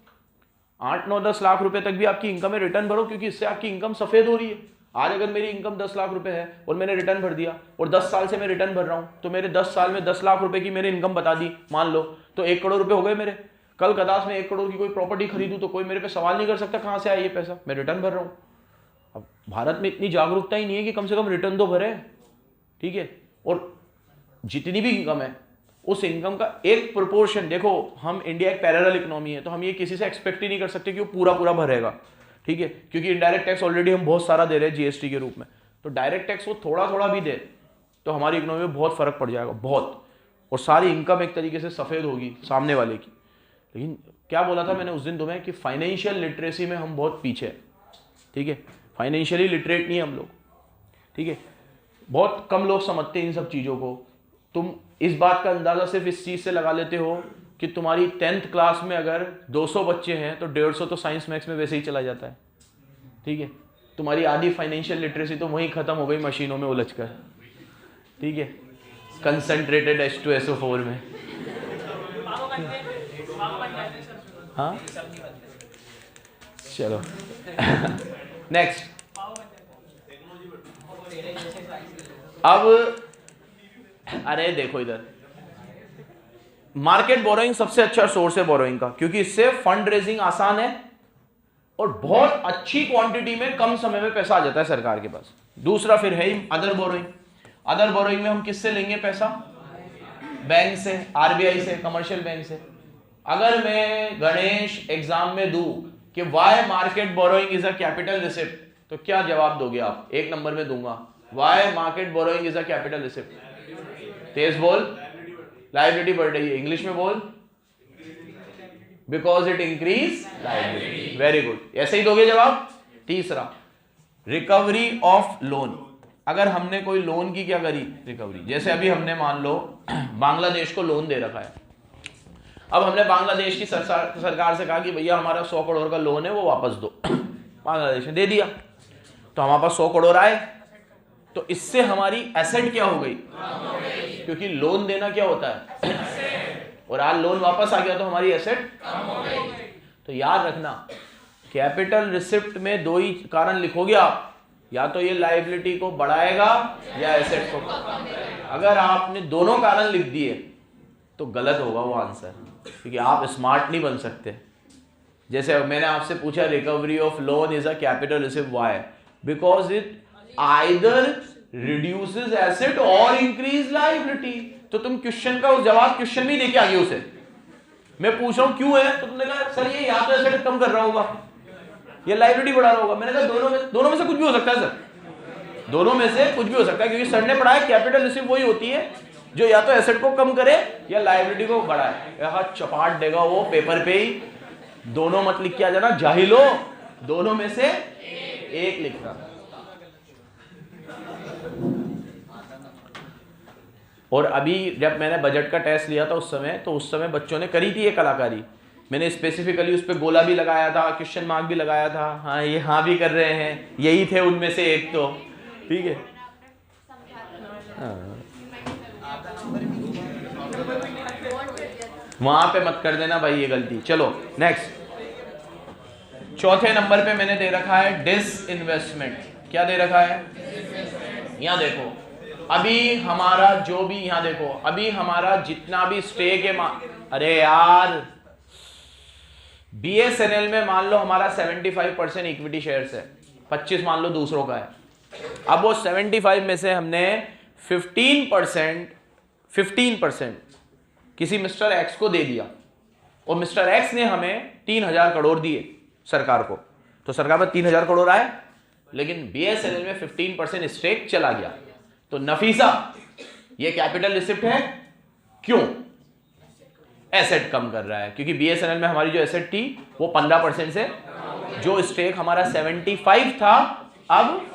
8-9-10 लाख रुपए तक भी आपकी इनकम है, रिटर्न भरो, क्योंकि इससे आपकी इनकम सफेद हो रही है. आज अगर मेरी इनकम 10 लाख रुपए है और मैंने रिटर्न भर दिया और 10 साल से मैं रिटर्न भर रहा हूं, तो मेरे 10 साल में 10 लाख रुपए की मेरी इनकम बता दी मान लो, तो 1 करोड़ रुपए हो गए मेरे. कल कदाच में 1 करोड़ की कोई प्रॉपर्टी खरीदूं तो कोई मेरे पे सवाल नहीं कर सकता कहां से आया ये पैसा, मैं रिटर्न भर रहा हूं. अब भारत में इतनी जागरूकता ही नहीं है कि कम से कम रिटर्न तो भरे. ठीक है. और जितनी भी इनकम है उस इनकम का एक प्रोपोर्शन, देखो हम इंडिया एक पैरेलल इकोनॉमी है, तो हम ये किसी से एक्सपेक्ट ही नहीं कर सकते कि वो पूरा पूरा भरेगा. ठीक है. क्योंकि इनडायरेक्ट टैक्स ऑलरेडी हम बहुत सारा दे रहे हैं जीएसटी के रूप में, तो डायरेक्ट टैक्स वो थोड़ा थोड़ा भी दे तो हमारी इकोनॉमी में बहुत फर्क पड़ जाएगा, बहुत. और सारी इनकम एक तरीके से सफेद होगी सामने वाले की. लेकिन क्या बोला था मैंने उस दिन तुम्हें कि फाइनेंशियल लिटरेसी में हम बहुत पीछे हैं. ठीक है. फाइनेंशियली लिटरेट नहीं है हम लोग. ठीक है. बहुत कम लोग समझते हैं इन सब चीज़ों को. तुम इस बात का अंदाज़ा सिर्फ इस चीज़ से लगा लेते हो कि तुम्हारी 10th क्लास में अगर 200 बच्चे हैं तो 150 तो साइंस मैथ्स में वैसे ही चला जाता है. ठीक है. तुम्हारी आधी फाइनेंशियल लिटरेसी तो वहीं ख़त्म हो गई मशीनों में उलझ कर. ठीक है. कंसंट्रेटेड H2SO4 में. हाँ चलो नेक्स्ट. अब अरे देखो इधर, मार्केट बोरोइंग सबसे अच्छा सोर्स है बोरोइंग का, क्योंकि इससे फंड रेजिंग आसान है और बहुत अच्छी क्वांटिटी में कम समय में पैसा आ जाता है सरकार के पास। दूसरा फिर है ही अदर बोरोइंग। अदर बोरोइंग में हम किससे लेंगे पैसा? बैंक से, आरबीआई से, कमर्शियल बैंक से। अगर मैं गणेश एग्जाम में दूं कि why market borrowing is a capital receipt, तो क्या जवाब दोगे आप? 1 नंबर में दूंगा, why market borrowing is a capital receipt. तेज बोल, लायबिलिटी बढ़ रही है। इंग्लिश में बोल, because it increase liability. Very good, ऐसे ही दोगे जवाब। तीसरा, रिकवरी ऑफ लोन। अगर हमने कोई लोन की क्या करी रिकवरी, जैसे अभी हमने मान लो बांग्लादेश को लोन दे रखा है। अब हमने बांग्लादेश की सरकार से कहा कि भैया हमारा 100 करोड़ का लोन है वो वापस दो। बांग्लादेश ने दे दिया, तो हमारे पास 100 करोड़ आए, तो इससे हमारी एसेट क्या हो गई? क्योंकि लोन देना क्या होता है, और आज लोन वापस आ गया तो हमारी एसेट कम हो गई। तो याद रखना, कैपिटल रिसिप्ट में 2 ही कारण लिखोगे आप, या तो ये लायबिलिटी को बढ़ाएगा या एसेट को। अगर आपने दोनों कारण लिख दिए तो गलत होगा वो आंसर, क्योंकि आप स्मार्ट नहीं बन सकते। जैसे मैंने आपसे पूछा recovery of loan is a capital receipt, why? Because it either reduces asset और इंक्रीज लायबिलिटी। तो तुम क्वेश्चन का जवाब क्वेश्चन में ही देके आगे उसे। मैं पूछ रहा हूं क्यों है, तो तुमने कहा सर ये या तो एसेट कम कर रहा होगा या लायबिलिटी बढ़ा रहा होगा। मैंने कहा दोनों में से कुछ भी हो सकता है सर, दोनों में से कुछ भी हो सकता है, क्योंकि सर ने पढ़ाया कैपिटल रिसिप्ट वही होती है जो या तो एसेट को कम करे या लायबिलिटी को बढ़ाए। यहाँ चपाट देगा वो पेपर पे ही, दोनों मत लिख के आ जाना जाहिलो, दोनों में से एक लिखना। और अभी जब मैंने बजट का टेस्ट लिया था उस समय बच्चों ने करी थी ये कलाकारी। मैंने स्पेसिफिकली उस पर गोला भी लगाया था, क्वेश्चन मार्क भी लगाया था। हाँ, ये हाँ भी कर रहे हैं, यही थे उनमें से एक, तो ठीक है। वहां पे मत कर देना भाई ये गलती। चलो नेक्स्ट, चौथे नंबर पे मैंने दे रखा है डिसइन्वेस्टमेंट। क्या दे रखा है? यहां देखो, अभी हमारा जो भी, यहां देखो अभी हमारा जितना भी स्टेक है, अरे यार बीएसएनएल में मान लो हमारा 75% इक्विटी शेयर्स है, 25 मान लो दूसरों का है। अब वो 75 में से हमने 15% किसी मिस्टर एक्स को दे दिया, और मिस्टर एक्स ने हमें 3000 करोड़ दिए सरकार को, तो सरकार में 3000 करोड़ आए, लेकिन बीएसएनएल में 15% स्टेक चला गया। तो नफीसा, ये कैपिटल रिसिप्ट है। क्यों? एसेट कम कर रहा है, क्योंकि बीएसएनएल में हमारी जो एसेट थी वो 15% से, जो स्टेक हमारा 75 था अब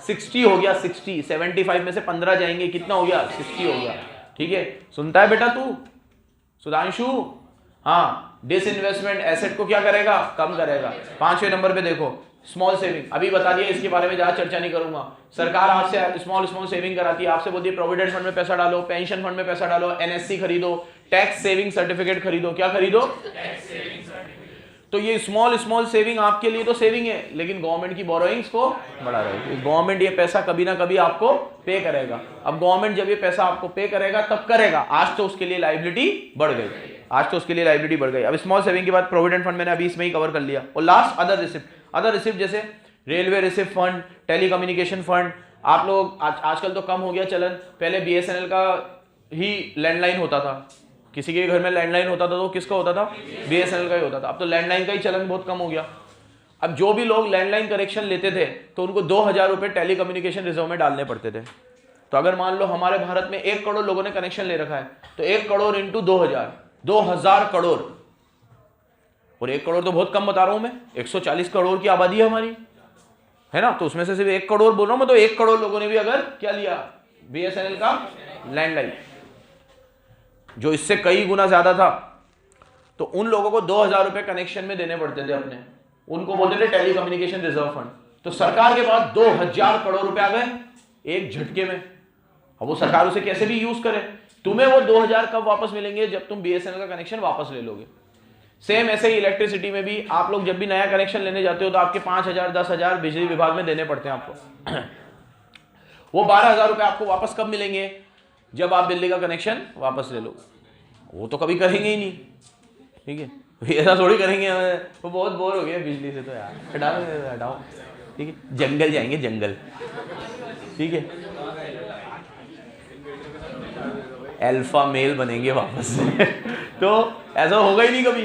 60 हो गया। 60, 75 में से 15 जाएंगे, कितना हो गया? 60 हो गया। ठीक है, सुनता है बेटा तू सुधांशु? हाँ, डिसइन्वेस्टमेंट एसेट को क्या करेगा? कम करेगा। 5वें नंबर पे देखो, स्मॉल सेविंग। अभी बता दिया, इसके बारे में ज्यादा चर्चा नहीं करूंगा। सरकार आपसे स्मॉल सेविंग कराती है, आपसे बोलती है प्रोविडेंट फंड में पैसा डालो, पेंशन फंड में पैसा डालो, एनएससी खरीदो, टैक्स सेविंग सर्टिफिकेट खरीदो। क्या खरीदो? Tax saving certificate. तो ये स्मॉल सेविंग आपके लिए तो सेविंग है, लेकिन गवर्नमेंट की बोरोइंग्स को बढ़ा रही है। गवर्नमेंट ये पैसा कभी ना कभी आपको पे करेगा। अब गवर्नमेंट जब ये पैसा आपको पे करेगा तब करेगा, आज तो उसके लिए लायबिलिटी बढ़ गई, अब स्मॉल सेविंग के बाद प्रोविडेंट फंड मैंने अभी इसमें ही कवर कर लिया। और लास्ट अदर रिसिप्ट जैसे railway receipt fund, telecommunication fund. आप लोग आजकल तो कम हो गया चलन, पहले बीएसएनएल का ही लैंडलाइन होता था, किसी के घर में लैंडलाइन होता था तो किसका होता था? बीएसएनएल का ही होता था। अब तो लैंडलाइन का ही चलन बहुत कम हो गया। अब जो भी लोग लैंडलाइन कनेक्शन लेते थे तो उनको 2000 रुपए टेलीकम्युनिकेशन रिजर्व में डालने पड़ते थे। तो अगर मान लो हमारे भारत में 1 करोड़ लोगों ने कनेक्शन ले रखा है, तो 1 करोड़ इंटू 2000 करोड़, और 1 करोड़ तो बहुत कम बता रहा हूं मैं, 140 करोड़ की आबादी है हमारी, है ना? तो उसमें से सिर्फ 1 करोड़ बोल रहा हूं मैं, तो 1 करोड़ लोगों ने भी अगर क्या लिया? बीएसएनएल का लैंडलाइन, जो इससे कई गुना ज्यादा था, तो उन लोगों को 2000 रुपए कनेक्शन में देने पड़ते थे अपने, उनको बोलते थे टेलीकम्युनिकेशन रिजर्व फंड। तो सरकार के पास 2000 करोड़ रुपए आ गए एक झटके में। अब वो सरकार उसे कैसे भी यूज करे, तुम्हें वो 2000 कब वापस मिलेंगे? जब तुम बीएसएनएल का कनेक्शन वापस ले लोगे। सेम ऐसे ही इलेक्ट्रिसिटी में भी आप लोग जब भी नया कनेक्शन लेने जाते हो तो आपके 5000 10,000 बिजली विभाग में देने पड़ते हैं आपको। वो 12,000 रुपये आपको वापस कब मिलेंगे? जब आप बिजली का कनेक्शन वापस ले लो। वो तो कभी करेंगे ही नहीं, ठीक है, ऐसा थोड़ी करेंगे, वो बहुत बोर हो गया बिजली से तो यार, हटाओ, ठीक है, जंगल जाएंगे, जंगल, ठीक है, अल्फा मेल बनेंगे वापस से तो ऐसा होगा ही नहीं कभी।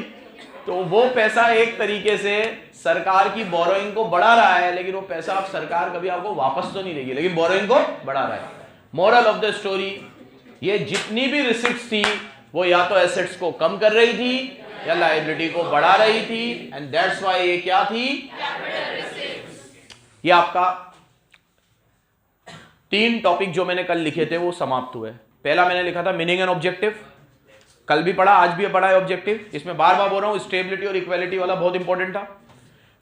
तो वो पैसा एक तरीके से सरकार की बोरोइंग को बढ़ा रहा है, लेकिन वो पैसा आप सरकार कभी आपको वापस तो नहीं देगी, लेकिन बोरोइंग को बढ़ा रहा है। मोरल ऑफ द स्टोरी, ये जितनी भी रिसिप्ट्स थी वो या तो एसेट्स को कम कर रही थी या लायबिलिटी को बढ़ा रही थी, एंड दैट्स व्हाई ये क्या थी? ये आपका 3 टॉपिक जो मैंने कल लिखे थे वो समाप्त हुए। पहला मैंने लिखा था मीनिंग एंड ऑब्जेक्टिव, कल भी पढ़ा, आज भी पढ़ा है ऑब्जेक्टिव। इसमें बार बार बोल रहा हूं, स्टेबिलिटी और इक्वालिटी वाला बहुत इंपॉर्टेंट था।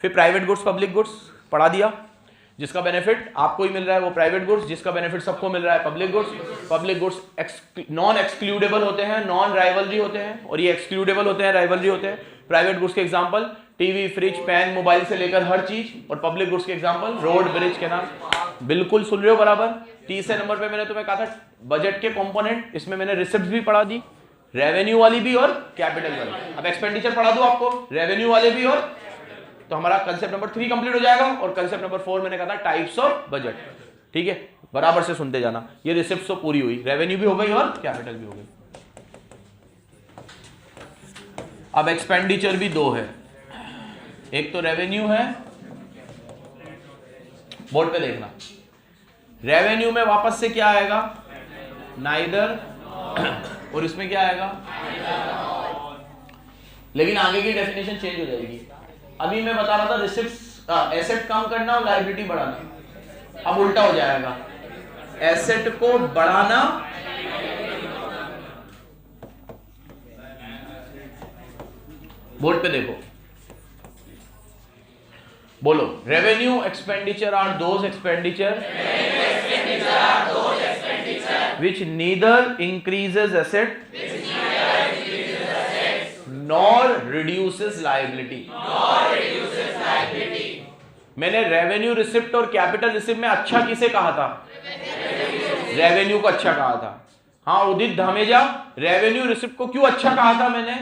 फिर प्राइवेट गुड्स पब्लिक गुड्स पढ़ा दिया, जिसका बेनिफिट आपको ही मिल रहा है वो प्राइवेट गुड्स, जिसका बेनिफिट सबको मिल रहा है public goods. Public goods non excludable होते हैं, नॉन राइवलरी होते हैं, और ये एक्सक्लूडेबल होते हैं, राइवलरी होते हैं। प्राइवेट गुड्स के example TV, fridge, pan, mobile से लेकर हर चीज, और पब्लिक गुड्स के एग्जांपल रोड, ब्रिज, कैनाल। बिल्कुल सुन रहे हो बराबर। तीसरे नंबर पे मैंने तुम्हें कहा था बजट के कंपोनेंट, इसमें मैंने रिसिप्ट भी पढ़ा दी, रेवेन्यू वाली भी और कैपिटल वाली। अब एक्सपेंडिचर पढ़ा दूं आपको, रेवेन्यू वाले भी, और तो हमारा कंसेप्ट नंबर 3 कंप्लीट हो जाएगा। और कंसेप्ट नंबर 4 मैंने कहा था टाइप्स ऑफ बजट, ठीक है, बराबर से सुनते जाना। ये रिसिप्ट तो पूरी हुई, रेवेन्यू भी हो गई और कैपिटल भी हो गई। अब एक्सपेंडिचर भी 2 है, एक तो रेवेन्यू है, बोर्ड पे देखना, रेवेन्यू में वापस से क्या आएगा? नाइदर, और इसमें क्या आएगा? लेकिन आगे की डेफिनेशन चेंज हो जाएगी। अभी मैं बता रहा था रिसिप्ट, एसेट कम करना और लायबिलिटी बढ़ाना, अब उल्टा हो जाएगा, एसेट को बढ़ाना बोर्ड पे देखो, बोलो, revenue expenditure are those expenditure which neither increases asset nor reduces liability। मैंने रेवेन्यू रिसिप्ट और कैपिटल रिसिप्ट में अच्छा किसे कहा था? रेवेन्यू को अच्छा कहा था। हाँ उदित धामेजा, रेवेन्यू रिसिप्ट को क्यों अच्छा कहा था मैंने?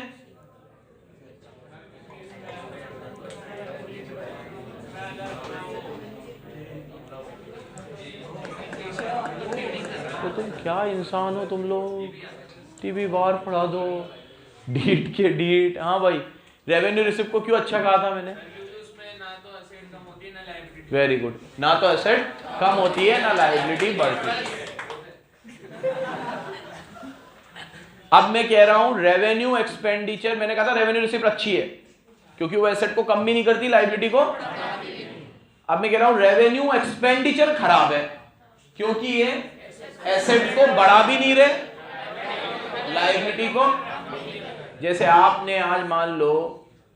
तो तुम क्या इंसान हो तुम लोग, टीवी बार पढ़ा दो, डीट के डीट। हाँ भाई, रेवेन्यू रिसिप्ट को क्यों अच्छा कहा था मैंने? वेरी गुड, ना तो एसेट कम होती है ना लायबिलिटी बढ़ती है। अब मैं कह रहा हूं रेवेन्यू एक्सपेंडिचर, मैंने कहा था रेवेन्यू रिसिप्ट अच्छी है क्योंकि वो एसेट को कम भी नहीं करती, लायबिलिटी को। अब मैं कह रहा हूं रेवेन्यू एक्सपेंडिचर खराब है क्योंकि ये एसेट को बढ़ा भी नहीं रहे, लायबिलिटी को। जैसे आपने आज मान लो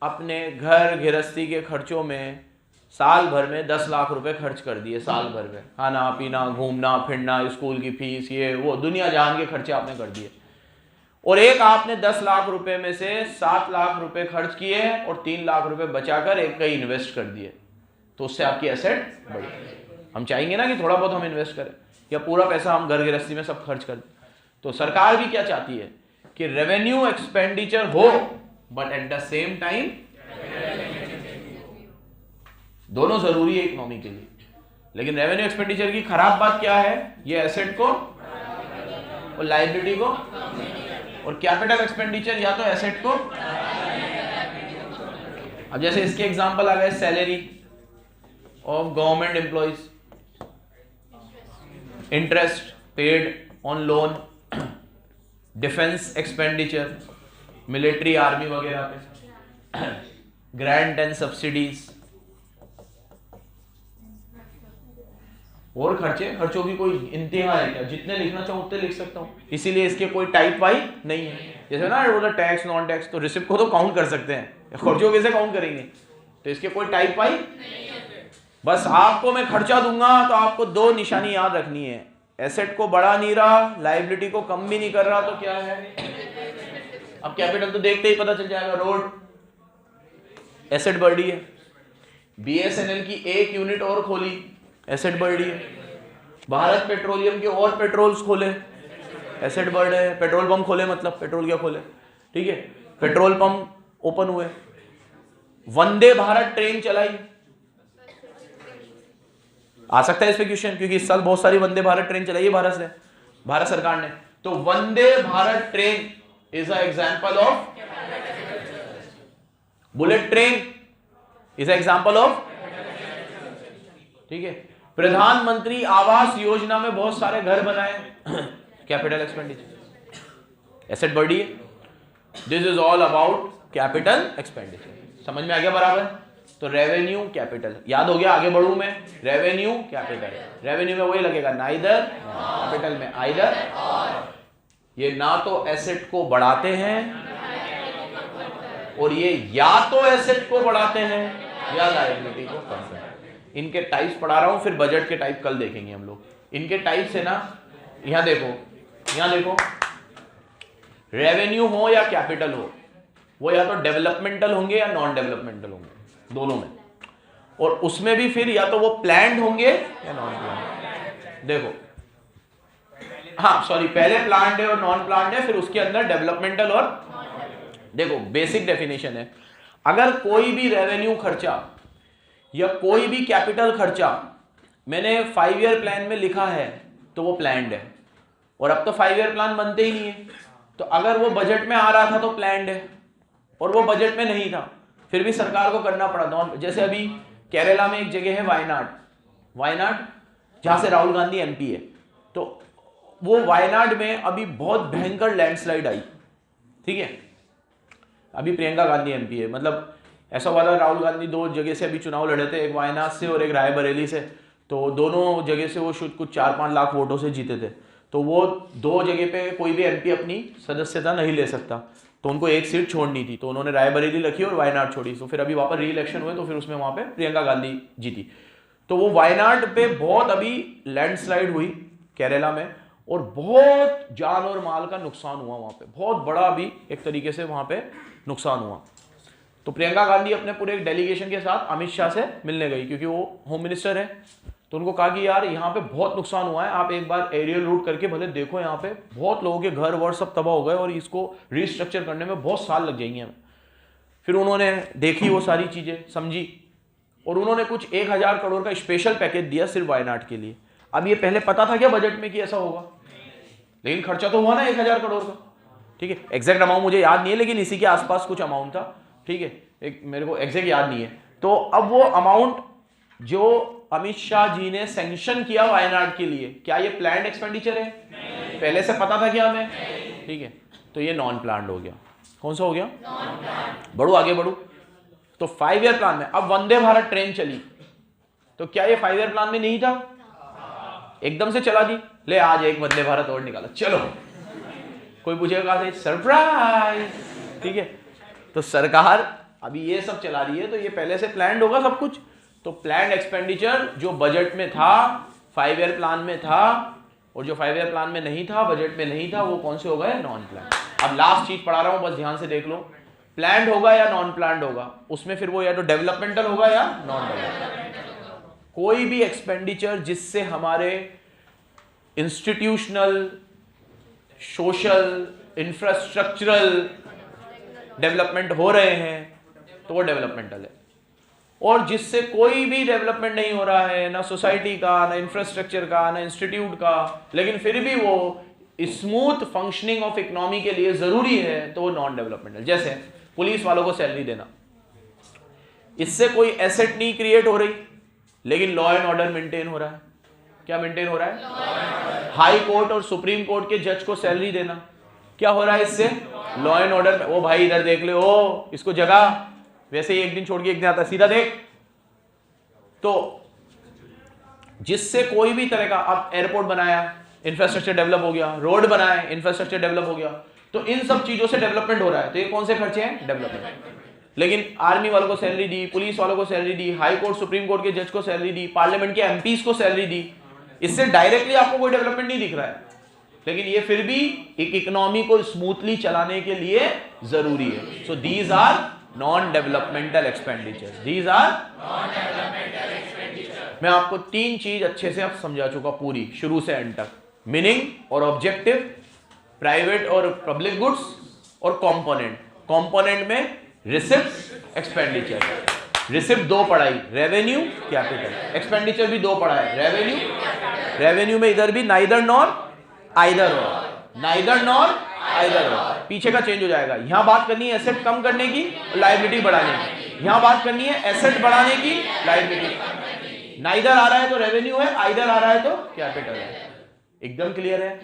अपने घर गृहस्थी के खर्चों में साल भर में 10 लाख रुपए खर्च कर दिए, साल भर में खाना पीना, घूमना फिरना, स्कूल की फीस, ये वो दुनिया जहान के खर्चे आपने कर दिए, और एक आपने 10 लाख रुपए में से 7 लाख रुपए खर्च किए और 3 लाख रुपए बचाकर एक कहीं इन्वेस्ट कर दिए, तो उससे आपकी एसेट बढ़ी। हम चाहेंगे ना कि थोड़ा बहुत हम इन्वेस्ट करें, या पूरा पैसा हम घर गृहस्थी में सब खर्च कर दें। तो सरकार भी क्या चाहती है कि रेवेन्यू एक्सपेंडिचर हो but at the same time दोनों जरूरी है इकोनॉमी के लिए। लेकिन रेवेन्यू एक्सपेंडिचर की खराब बात क्या है? ये एसेट को और लायबिलिटी को, और कैपिटल एक्सपेंडिचर या तो एसेट को। अब जैसे इसके एग्जांपल आ गए, salary of government employees, interest paid on loan, defence expenditure, military army वगैरह पे, ग्रांट एंड सब्सिडीज, और खर्चों की कोई इंतहा है क्या? जितने लिखना चाहूं उतने लिख सकता हूं, इसीलिए इसके कोई टाइप वाइज नहीं है। जैसे ना बोला टैक्स नॉन टैक्स, तो रिसिप्ट को तो काउंट कर सकते हैं, खर्चों कैसे काउंट करेंगे? तो इसके कोई टाइप वाइज नहीं है। बस आपको मैं खर्चा दूंगा तो आपको 2 निशानी याद रखनी है, एसेट को बढ़ा नहीं रहा, लायबिलिटी को कम भी नहीं कर रहा, तो क्या है? अब कैपिटल तो देखते ही पता चल जाएगा, रोड एसेट बढ़ रही है, बीएसएनएल की 1 यूनिट और खोली, एसेट बढ़ रही है, भारत पेट्रोलियम के और पेट्रोल्स खोले, एसेट बढ़ रहे हैं। पेट्रोल पंप खोले, मतलब पेट्रोल क्या खोले, ठीक है, पेट्रोल पंप ओपन हुए। वंदे भारत ट्रेन चलाई, आ सकता है इस पे क्वेश्चन, क्योंकि इस साल बहुत सारी वंदे भारत ट्रेन चलाई है भारत सरकार ने। तो Vande Bharat train is a example of, bullet train is a example of, ठीक है। प्रधानमंत्री आवास योजना में बहुत सारे घर बनाए, कैपिटल एक्सपेंडिचर, एसेट बढ़ी है। This is all about capital expenditure. समझ में आ गया बराबर? तो रेवेन्यू कैपिटल, याद हो गया? आगे बढ़ू मैं, रेवेन्यू कैपिटल, रेवेन्यू में वही लगेगा, नाइदर, कैपिटल में आइदर। ये ना तो एसेट को बढ़ाते हैं और ये या तो एसेट को बढ़ाते हैं या लायबिलिटी को कम करते हैं। इनके टाइप्स पढ़ा रहा हूं, फिर बजट के टाइप कल देखेंगे हम लोग। इनके टाइप से ना, यहां देखो, रेवेन्यू हो या कैपिटल हो, वो या तो डेवलपमेंटल होंगे या नॉन डेवलपमेंटल होंगे, दोनों में। और उसमें भी फिर या तो वो प्लान्ड होंगे या नॉन प्लान्ड। देखो, हाँ सॉरी, पहले प्लान्ड है और नॉन प्लान्ड है, फिर उसके अंदर डेवलपमेंटल और, देखो बेसिक डेफिनेशन है, अगर कोई भी रेवेन्यू खर्चा या कोई भी कैपिटल खर्चा मैंने 5 ईयर प्लान में लिखा है तो वो प्लान्ड है। और अब तो 5 ईयर प्लान बनते ही नहीं है, तो अगर वो बजट में आ रहा था तो प्लान्ड है, और वो बजट में नहीं था फिर भी सरकार को करना पड़ा। जैसे अभी केरला में एक जगह है वायनाड, जहां से राहुल गांधी एमपी है, तो वो वायनाड में अभी बहुत भयंकर लैंडस्लाइड आई, ठीक है। अभी प्रियंका गांधी एमपी है, मतलब ऐसा वाला, राहुल गांधी 2 जगह से अभी चुनाव लड़े थे, एक वायनाड से और एक रायबरेली से, तो दोनों जगह से वो कुछ 4-5 लाख वोटों से जीते थे। तो वो 2 जगह पे कोई भी एमपी अपनी सदस्यता नहीं ले सकता, तो उनको एक सीट छोड़नी थी, तो उन्होंने रायबरेली रखी और वायनाड छोड़ी। तो फिर अभी वापस री इलेक्शन हुए, तो फिर उसमें वहां पे प्रियंका गांधी जीती। तो वो वायनाड पे बहुत अभी लैंडस्लाइड हुई केरला में, और बहुत जान और माल का नुकसान हुआ वहां पे, बहुत बड़ा अभी एक तरीके से वहां पे नुकसान हुआ। तो प्रियंका गांधी अपने पूरे एक डेलीगेशन के साथ अमित शाह से मिलने गई, क्योंकि वो होम मिनिस्टर है। तो उनको कहा कि यार यहाँ पे बहुत नुकसान हुआ है, आप एक बार एरियल रूट करके भले देखो, यहाँ पे बहुत लोगों के घर वर सब तबाह हो गए और इसको रिस्ट्रक्चर करने में बहुत साल लग जाएंगे हमें। फिर उन्होंने देखी वो सारी चीजें, समझी, और उन्होंने कुछ 1000 करोड़ का स्पेशल पैकेज दिया सिर्फ वायनाड के लिए। अब ये पहले पता था क्या बजट में कि ऐसा होगा, लेकिन खर्चा तो हुआ ना 1000 करोड़ का, ठीक है। एग्जैक्ट अमाउंट मुझे याद नहीं है, लेकिन इसी के आसपास कुछ अमाउंट था, ठीक है, एक मेरे को एग्जैक्ट याद नहीं है। तो अब वो अमाउंट जो अमित शाह जी ने सैंक्शन किया वायनाड के लिए, क्या ये प्लान्ड एक्सपेंडिचर है? नहीं। पहले से पता था क्या हमें? ठीक है, तो ये नॉन प्लान्ड हो गया। कौन सा हो गया? Non planned. बढ़ू आगे बढ़ू, तो 5 ईयर प्लान में अब वंदे भारत ट्रेन चली, तो क्या ये 5 ईयर प्लान में नहीं था? एकदम से चला दी, ले आज एक वंदे भारत और निकाला, चलो। कोई पूछेगा कहां से? सरप्राइज, ठीक है। तो सरकार अभी ये सब चला रही है, तो ये पहले से प्लान्ड होगा सब कुछ। तो प्लान्ड एक्सपेंडिचर जो बजट में था, 5 ईयर प्लान में था, और जो 5 ईयर प्लान में नहीं था, बजट में नहीं था, वो कौन से हो गए? Non planned. अब लास्ट चीज पढ़ा रहा हूं, बस ध्यान से देख लो, प्लान्ड होगा या नॉन प्लान्ड होगा, उसमें फिर वो या तो डेवलपमेंटल होगा या नॉन डेवलपमेंटल। कोई भी एक्सपेंडिचर जिससे हमारे इंस्टीट्यूशनल, सोशल, इंफ्रास्ट्रक्चरल डेवलपमेंट हो रहे हैं तो वो डेवलपमेंटल है। और जिससे कोई भी डेवलपमेंट नहीं हो रहा है, ना सोसाइटी का, ना इंफ्रास्ट्रक्चर का, ना इंस्टीट्यूट का, लेकिन फिर भी वो स्मूथ फंक्शनिंग ऑफ इकोनॉमी के लिए जरूरी है, तो वो नॉन डेवलपमेंटल। जैसे पुलिस वालों को सैलरी देना, इससे कोई एसेट नहीं क्रिएट हो रही, लेकिन लॉ एंड ऑर्डर मेंटेन हो रहा है। क्या मेंटेन हो रहा है? हाई कोर्ट और सुप्रीम कोर्ट के जज को सैलरी देना, क्या हो रहा है इससे? Law and order. ओ भाई इधर देख ले, ओ इसको जगह, वैसे ही एक दिन छोड़ के एक दिन आता, सीधा देख। तो जिससे कोई भी तरह का, अब एयरपोर्ट बनाया, इंफ्रास्ट्रक्चर डेवलप हो गया, रोड बनाए, इंफ्रास्ट्रक्चर डेवलप हो गया, तो इन सब चीजों से डेवलपमेंट हो रहा है। तो ये कौन से खर्चे हैं? डेवलपमेंट। लेकिन आर्मी वालों को सैलरी दी, पुलिस वालों को सैलरी दी, हाई कोर्ट सुप्रीम कोर्ट के जज को सैलरी दी, पार्लियामेंट के एमपीज को सैलरी दी, इससे डायरेक्टली आपको कोई डेवलपमेंट नहीं दिख रहा है, लेकिन ये फिर भी एक इकोनॉमी को स्मूथली चलाने के लिए जरूरी है। So these are non-developmental expenditure. These are non-developmental expenditure. मैं आपको 3 चीज अच्छे से अब समझा चुका पूरी, शुरू से एंड तक। मीनिंग और ऑब्जेक्टिव, प्राइवेट और पब्लिक गुड्स, और कंपोनेंट। कंपोनेंट में रिसिप्ट, एक्सपेंडिचर। रिसिप्ट 2 पढ़ाई, रेवेन्यू, कैपिटल। एक्सपेंडिचर भी 2 पढ़ा है, रेवेन्यू में इधर भी नाइदर नॉर आइदर और, नाइदर नॉर आइदर और, पीछे का चेंज हो जाएगा। यहां बात करनी है एसेट कम करने की, लायबिलिटी बढ़ाने की। यहां बात करनी है एसेट बढ़ाने की, लायबिलिटी। नाइदर आ रहा है तो रेवेन्यू है, आइदर आ रहा है तो कैपिटल है। एकदम क्लियर है?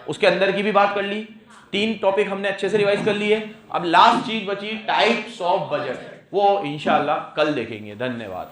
उसके अंदर की भी बात कर ली, 3 टॉपिक हमने अच्छे से रिवाइज कर लिए। अब लास्ट चीज बची टाइप्स ऑफ बजट, वो इंशाल्लाह कल देखेंगे। धन्यवाद।